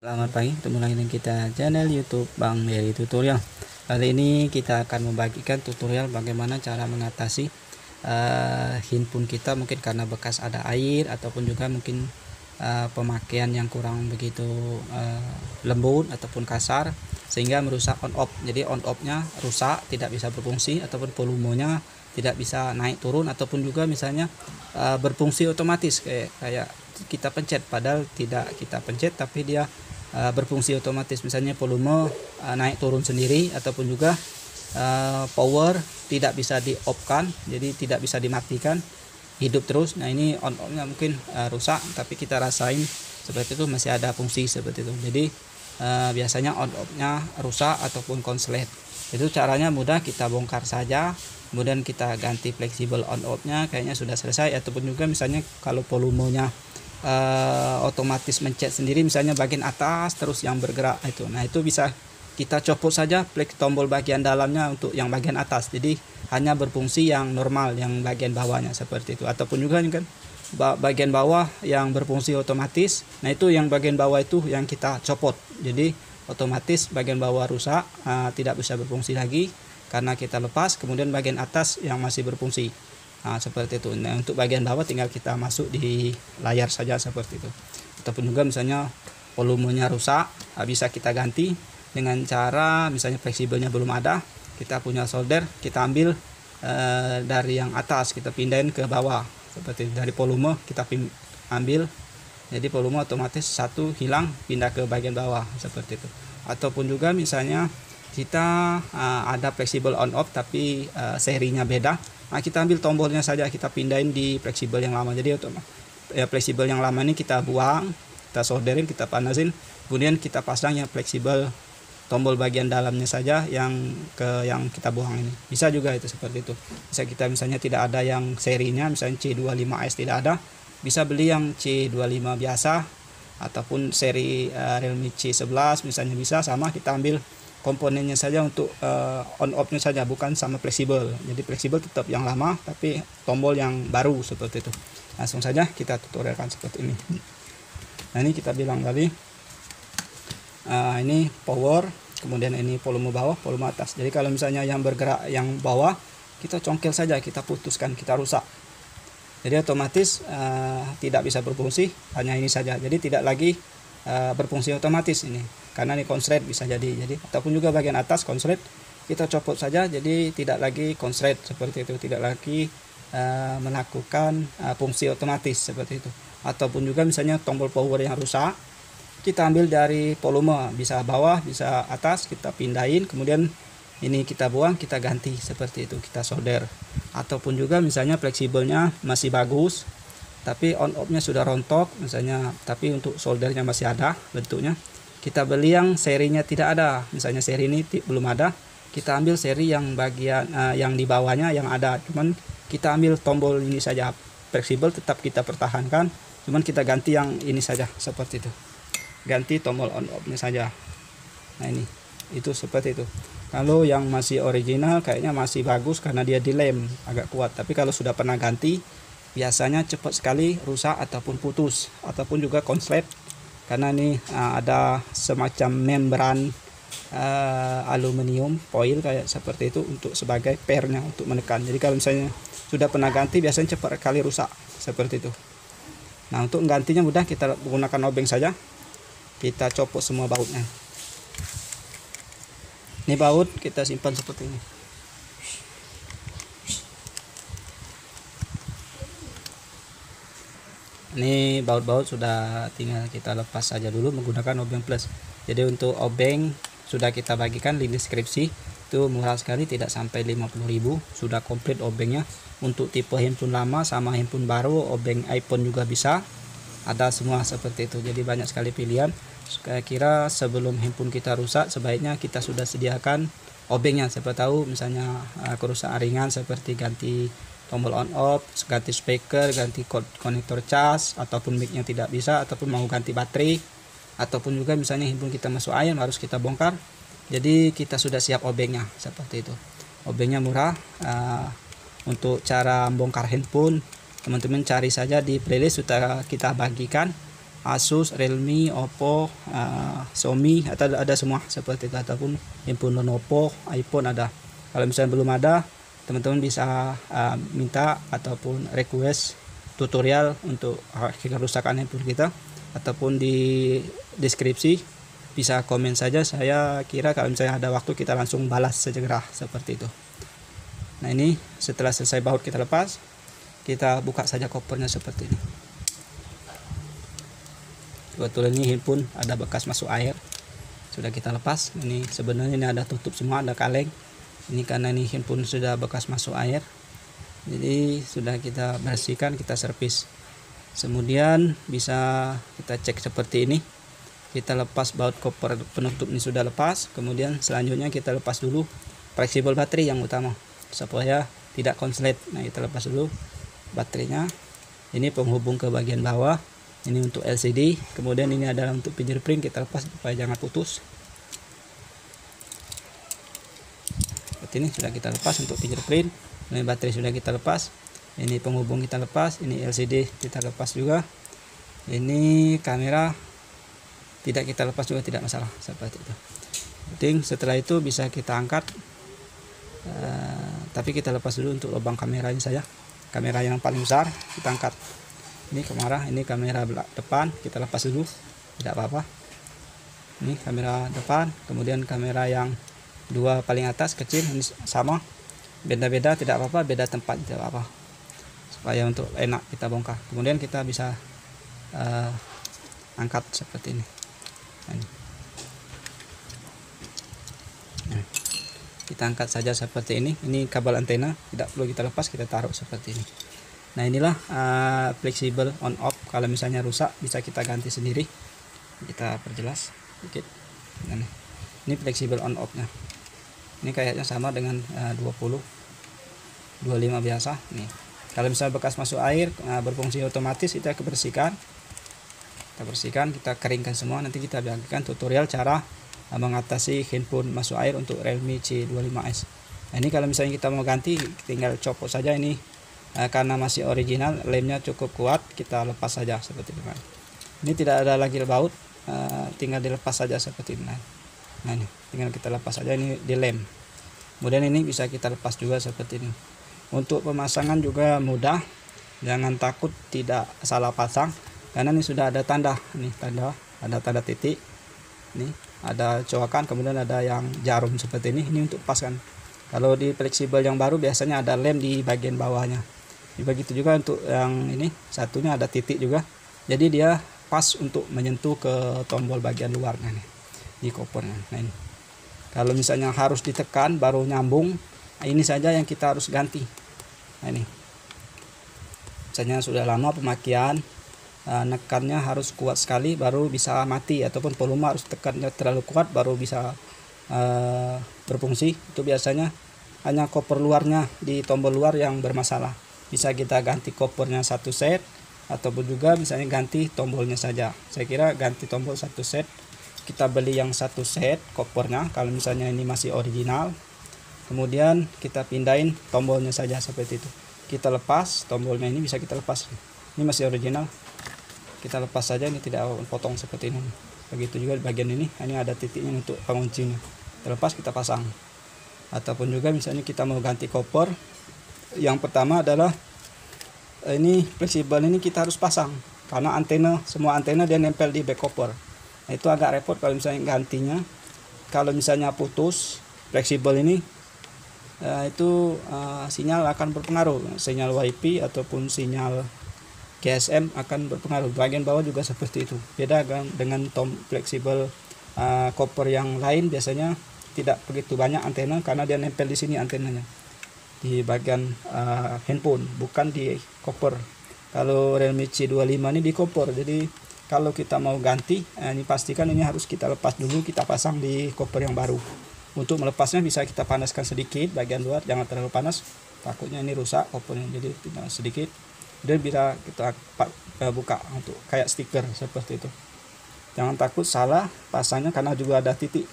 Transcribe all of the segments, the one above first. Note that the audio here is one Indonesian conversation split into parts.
Selamat pagi, ketemu lagi dengan kita channel YouTube Bang Dery Tutorial. Kali ini kita akan membagikan tutorial bagaimana cara mengatasi handphone kita mungkin karena bekas ada air ataupun juga mungkin pemakaian yang kurang begitu lembut ataupun kasar sehingga merusak on off. Jadi on off-nya rusak, tidak bisa berfungsi ataupun volumenya tidak bisa naik turun ataupun juga misalnya berfungsi otomatis kayak kita pencet padahal tidak kita pencet tapi dia berfungsi otomatis, misalnya volume naik turun sendiri ataupun juga power tidak bisa di off kan, jadi tidak bisa dimatikan, hidup terus. Nah ini on off nya mungkin rusak tapi kita rasain seperti itu masih ada fungsi seperti itu. Jadi biasanya on off nya rusak ataupun konslet. Itu caranya mudah, kita bongkar saja kemudian kita ganti fleksibel on off nya, kayaknya sudah selesai. Ataupun juga misalnya kalau volumenya otomatis mencet sendiri, misalnya bagian atas terus yang bergerak itu, nah itu bisa kita copot saja tombol bagian dalamnya untuk yang bagian atas, jadi hanya berfungsi yang normal yang bagian bawahnya seperti itu. Ataupun juga kan bagian bawah yang berfungsi otomatis, nah itu yang bagian bawah itu yang kita copot, jadi otomatis bagian bawah rusak, tidak bisa berfungsi lagi karena kita lepas. Kemudian bagian atas yang masih berfungsi. Nah, seperti itu. Nah, untuk bagian bawah tinggal kita masuk di layar saja seperti itu. Ataupun juga misalnya volumenya rusak, bisa kita ganti dengan cara misalnya fleksibelnya belum ada, kita punya solder, kita ambil dari yang atas kita pindahin ke bawah seperti itu. Dari volume kita ambil, jadi volume otomatis satu hilang pindah ke bagian bawah seperti itu. Ataupun juga misalnya kita ada fleksibel on off tapi serinya beda. Nah, kita ambil tombolnya saja, kita pindahin di fleksibel yang lama. Jadi fleksibel yang lama ini kita buang, kita solderin, kita panasin, kemudian kita pasang yang fleksibel tombol bagian dalamnya saja yang kita buang ini. Bisa juga itu seperti itu. Bisa kita misalnya tidak ada yang serinya, misalnya C25S tidak ada, bisa beli yang C25 biasa ataupun seri Realme C11 misalnya, bisa sama, kita ambil komponennya saja untuk on off nya saja, bukan sama fleksibel. Jadi fleksibel tetap yang lama tapi tombol yang baru seperti itu. Langsung saja kita tutorialkan seperti ini. Nah ini kita bilang tadi ini power, kemudian ini volume bawah, volume atas. Jadi kalau misalnya yang bergerak yang bawah, kita congkel saja, kita putuskan, kita rusak, jadi otomatis tidak bisa berfungsi, hanya ini saja. Jadi tidak lagi berfungsi otomatis ini karena ini konslet bisa jadi ataupun juga bagian atas konslet, kita copot saja, jadi tidak lagi konslet seperti itu, tidak lagi melakukan fungsi otomatis seperti itu. Ataupun juga misalnya tombol power yang rusak, kita ambil dari volume, bisa bawah bisa atas, kita pindahin, kemudian ini kita buang, kita ganti seperti itu, kita solder. Ataupun juga misalnya fleksibelnya masih bagus tapi on off nya sudah rontok misalnya, tapi untuk soldernya masih ada bentuknya, kita beli yang serinya tidak ada, misalnya seri ini belum ada, kita ambil seri yang bagian yang di bawahnya yang ada, cuman kita ambil tombol ini saja, fleksibel tetap kita pertahankan, cuman kita ganti yang ini saja seperti itu, ganti tombol on off nya saja. Nah ini itu seperti itu. Kalau yang masih original kayaknya masih bagus karena dia dilem agak kuat, tapi kalau sudah pernah ganti biasanya cepat sekali rusak ataupun putus ataupun juga konslet karena ini ada semacam membran aluminium foil kayak seperti itu untuk sebagai pairnya untuk menekan. Jadi kalau misalnya sudah pernah ganti biasanya cepat sekali rusak seperti itu. Nah untuk menggantinya mudah, kita menggunakan obeng saja, kita copot semua bautnya. Ini baut kita simpan seperti ini. Ini baut-baut sudah tinggal kita lepas saja dulu menggunakan obeng plus. Jadi untuk obeng sudah kita bagikan di deskripsi, itu murah sekali, tidak sampai 50.000 sudah komplit obengnya. Untuk tipe handphone lama sama handphone baru, obeng iPhone juga bisa, ada semua seperti itu. Jadi banyak sekali pilihan. Saya kira sebelum handphone kita rusak sebaiknya kita sudah sediakan obengnya. Siapa tahu misalnya kerusakan ringan seperti ganti tombol on off, ganti speaker, ganti konektor cas, ataupun mic-nya tidak bisa, ataupun mau ganti baterai, ataupun juga misalnya handphone kita masuk air harus kita bongkar, jadi kita sudah siap obengnya seperti itu. Obengnya murah. Untuk cara bongkar handphone teman-teman cari saja di playlist, sudah kita bagikan Asus, Realme, Oppo, Xiaomi, atau ada semua seperti itu, ataupun handphone Lenovo, iPhone ada. Kalau misalnya belum ada, teman-teman bisa minta ataupun request tutorial untuk kerusakan handphone kita, ataupun di deskripsi bisa komen saja. Saya kira kalau misalnya ada waktu kita langsung balas segera seperti itu. Nah, ini setelah selesai baut kita lepas, kita buka saja kopernya seperti ini. Kebetulan ini handphone ada bekas masuk air, sudah kita lepas. Ini sebenarnya ini ada tutup semua, ada kaleng. Ini karena ini handphone sudah bekas masuk air, jadi sudah kita bersihkan, kita servis. Kemudian bisa kita cek seperti ini. Kita lepas baut koper penutup ini sudah lepas. Kemudian selanjutnya kita lepas dulu fleksibel baterai yang utama supaya tidak konslet. Nah, kita lepas dulu baterainya. Ini penghubung ke bagian bawah. Ini untuk LCD. Kemudian ini adalah untuk fingerprint, kita lepas supaya jangan putus. Seperti ini sudah kita lepas untuk fingerprint. Ini baterai sudah kita lepas. Ini penghubung kita lepas. Ini LCD kita lepas juga. Ini kamera tidak kita lepas juga, tidak masalah seperti itu. Penting setelah itu bisa kita angkat. Tapi kita lepas dulu untuk lubang kameranya saja. Kamera yang paling besar kita angkat. Ini kamera depan kita lepas dulu, tidak apa-apa. Ini kamera depan, kemudian kamera yang dua paling atas kecil ini sama, beda-beda tidak apa-apa, beda tempat tidak apa-apa, supaya untuk enak kita bongkar. Kemudian kita bisa angkat seperti ini. Nah, kita angkat saja seperti ini. Ini kabel antena tidak perlu kita lepas, kita taruh seperti ini. Nah, inilah fleksibel on off. Kalau misalnya rusak bisa kita ganti sendiri. Kita perjelas sedikit. Nah, ini fleksibel on off nya. Ini kayaknya sama dengan 25 biasa. Nih, kalau misalnya bekas masuk air berfungsi otomatis, kita bersihkan. Kita keringkan semua. Nanti kita bagikan tutorial cara mengatasi handphone masuk air untuk Realme C25s. Nah, ini kalau misalnya kita mau ganti, tinggal copot saja ini. Karena masih original, lemnya cukup kuat, kita lepas saja seperti ini. Ini tidak ada lagi baut, tinggal dilepas saja seperti ini. Nah, ini tinggal kita lepas saja, ini di lem. Kemudian ini bisa kita lepas juga seperti ini. Untuk pemasangan juga mudah, jangan takut tidak salah pasang, karena ini sudah ada tanda. Ini ada tanda titik, ini ada coakan, kemudian ada yang jarum seperti ini. Ini untuk paskan. Kalau di fleksibel yang baru biasanya ada lem di bagian bawahnya. Begitu juga untuk yang ini, satunya ada titik juga, jadi dia pas untuk menyentuh ke tombol bagian luarnya nih di kopernya. Nah, ini kalau misalnya harus ditekan baru nyambung, ini saja yang kita harus ganti. Nah, ini misalnya sudah lama pemakaian, nekannya harus kuat sekali baru bisa mati, ataupun volume harus tekannya terlalu kuat baru bisa berfungsi. Itu biasanya hanya koper luarnya di tombol luar yang bermasalah. Bisa kita ganti kopernya satu set, ataupun juga misalnya ganti tombolnya saja. Saya kira ganti tombol satu set, kita beli yang satu set kopernya kalau misalnya ini masih original. Kemudian kita pindahin tombolnya saja seperti itu. Kita lepas tombolnya, ini bisa kita lepas. Ini masih original, kita lepas saja, ini tidak potong seperti ini. Begitu juga di bagian ini ada titiknya untuk penguncinya. Terlepas kita pasang. Ataupun juga misalnya kita mau ganti koper, yang pertama adalah ini fleksibel ini kita harus pasang, karena semua antena dia nempel di back cover. Nah, itu agak repot kalau misalnya gantinya. Kalau misalnya putus fleksibel ini, itu sinyal akan berpengaruh, sinyal WiFi ataupun sinyal GSM akan berpengaruh. Bagian bawah juga seperti itu. Beda dengan fleksibel cover yang lain, biasanya tidak begitu banyak antena karena dia nempel di sini antenanya, di bagian handphone, bukan di cover. Kalau Realme C25 ini di cover, jadi kalau kita mau ganti, ini pastikan ini harus kita lepas dulu, kita pasang di cover yang baru. Untuk melepasnya bisa kita panaskan sedikit bagian luar, jangan terlalu panas, takutnya ini rusak covernya, jadi sedikit. Dan bisa kita buka untuk kayak stiker seperti itu. Jangan takut salah pasangnya karena juga ada titik.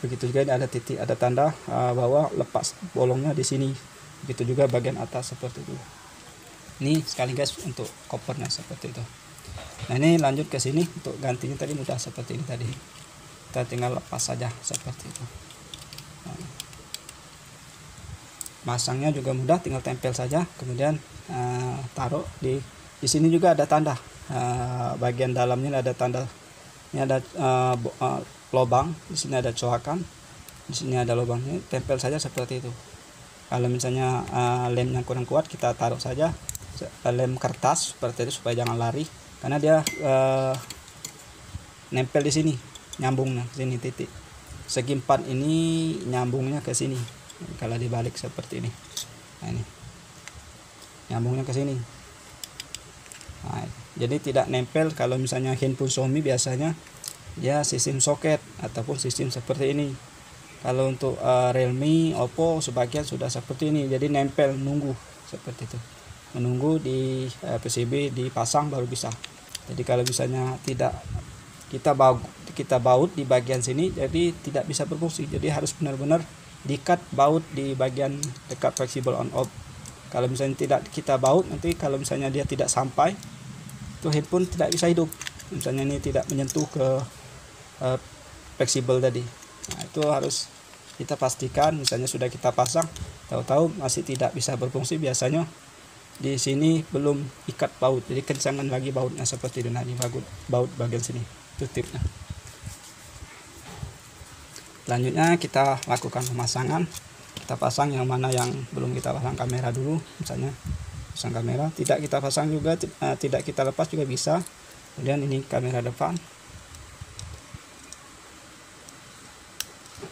Begitu juga ini ada titik, ada tanda bahwa lepas bolongnya di sini. Begitu juga bagian atas seperti itu. Ini sekali guys untuk covernya seperti itu. Nah ini lanjut ke sini, untuk gantinya tadi mudah seperti ini tadi, kita tinggal lepas saja seperti itu. Nah, masangnya juga mudah, tinggal tempel saja, kemudian taruh di sini juga ada tanda, bagian dalamnya ada tanda, ini ada lubang, di sini ada coakan, di sini ada lubangnya, tempel saja seperti itu. Kalau misalnya lemnya kurang kuat, kita taruh saja lem kertas seperti itu supaya jangan lari, karena dia nempel di sini, nyambungnya sini titik segi 4 ini nyambungnya ke sini. Kalau dibalik seperti ini, nah ini nyambungnya ke sini. Nah, jadi tidak nempel. Kalau misalnya handphone Xiaomi biasanya dia sistem soket ataupun sistem seperti ini. Kalau untuk Realme, Oppo sebagian sudah seperti ini, jadi nempel, nunggu seperti itu, menunggu di PCB dipasang baru bisa. Jadi kalau misalnya tidak kita baut di bagian sini, jadi tidak bisa berfungsi. Jadi harus benar-benar diikat baut di bagian dekat fleksibel on off. Kalau misalnya tidak kita baut, nanti kalau misalnya dia tidak sampai, itu handphone tidak bisa hidup. Misalnya ini tidak menyentuh ke fleksibel tadi. Nah, itu harus kita pastikan. Misalnya sudah kita pasang, tahu-tahu masih tidak bisa berfungsi, biasanya di sini belum ikat baut, jadi kencangan lagi bautnya seperti itu. Nah, ini baut bagian sini, itu tipnya. Selanjutnya kita lakukan pemasangan. Kita pasang yang mana yang belum kita pasang kamera dulu. Misalnya pasang kamera, tidak kita pasang juga, tidak kita lepas juga bisa. Kemudian ini kamera depan,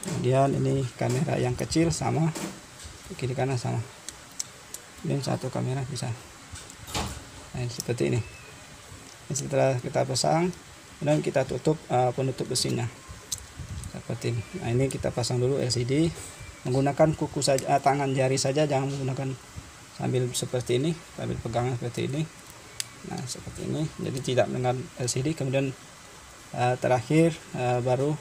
kemudian ini kamera yang kecil sama, kiri kanan sama, dan satu kamera bisa. Nah, seperti ini. Setelah kita pasang, kemudian kita tutup penutup besinya seperti ini. Nah, ini kita pasang dulu LCD menggunakan kuku saja, tangan jari saja, jangan menggunakan sambil seperti ini, sambil pegangan seperti ini. Nah, seperti ini, jadi tidak dengan LCD. Kemudian terakhir baru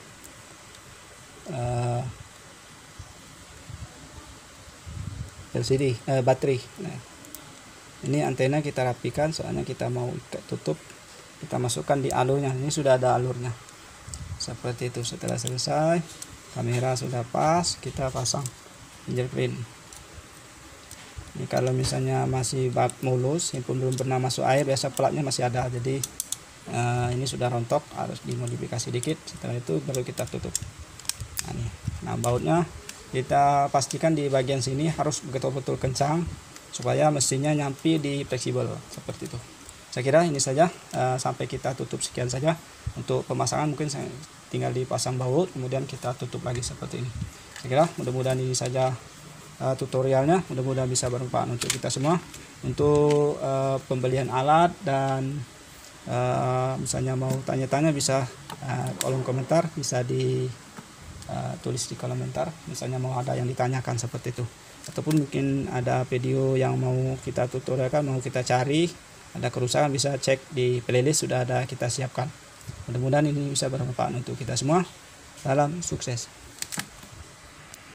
LCD baterai. Nah, ini antena kita rapikan, soalnya kita mau tutup, kita masukkan di alurnya. Ini sudah ada alurnya seperti itu. Setelah selesai, kamera sudah pas, kita pasang fingerprint. Ini kalau misalnya masih mulus, handphone belum pernah masuk air, biasa pelatnya masih ada, jadi ini sudah rontok, harus dimodifikasi dikit. Setelah itu baru kita tutup. Nah, bautnya kita pastikan di bagian sini harus betul-betul kencang supaya mesinnya nyampe di fleksibel seperti itu. Saya kira ini saja, sampai kita tutup sekian saja untuk pemasangan. Mungkin saya tinggal dipasang baut, kemudian kita tutup lagi seperti ini. Saya kira mudah-mudahan ini saja tutorialnya, mudah-mudahan bisa bermanfaat untuk kita semua. Untuk pembelian alat dan misalnya mau tanya-tanya, bisa kolom komentar, bisa tulis di kolom komentar, misalnya mau ada yang ditanyakan seperti itu, ataupun mungkin ada video yang mau kita tutorialkan, mau kita cari ada kerusakan, bisa cek di playlist, sudah ada kita siapkan. Mudah-mudahan ini bisa bermanfaat untuk kita semua. Salam sukses.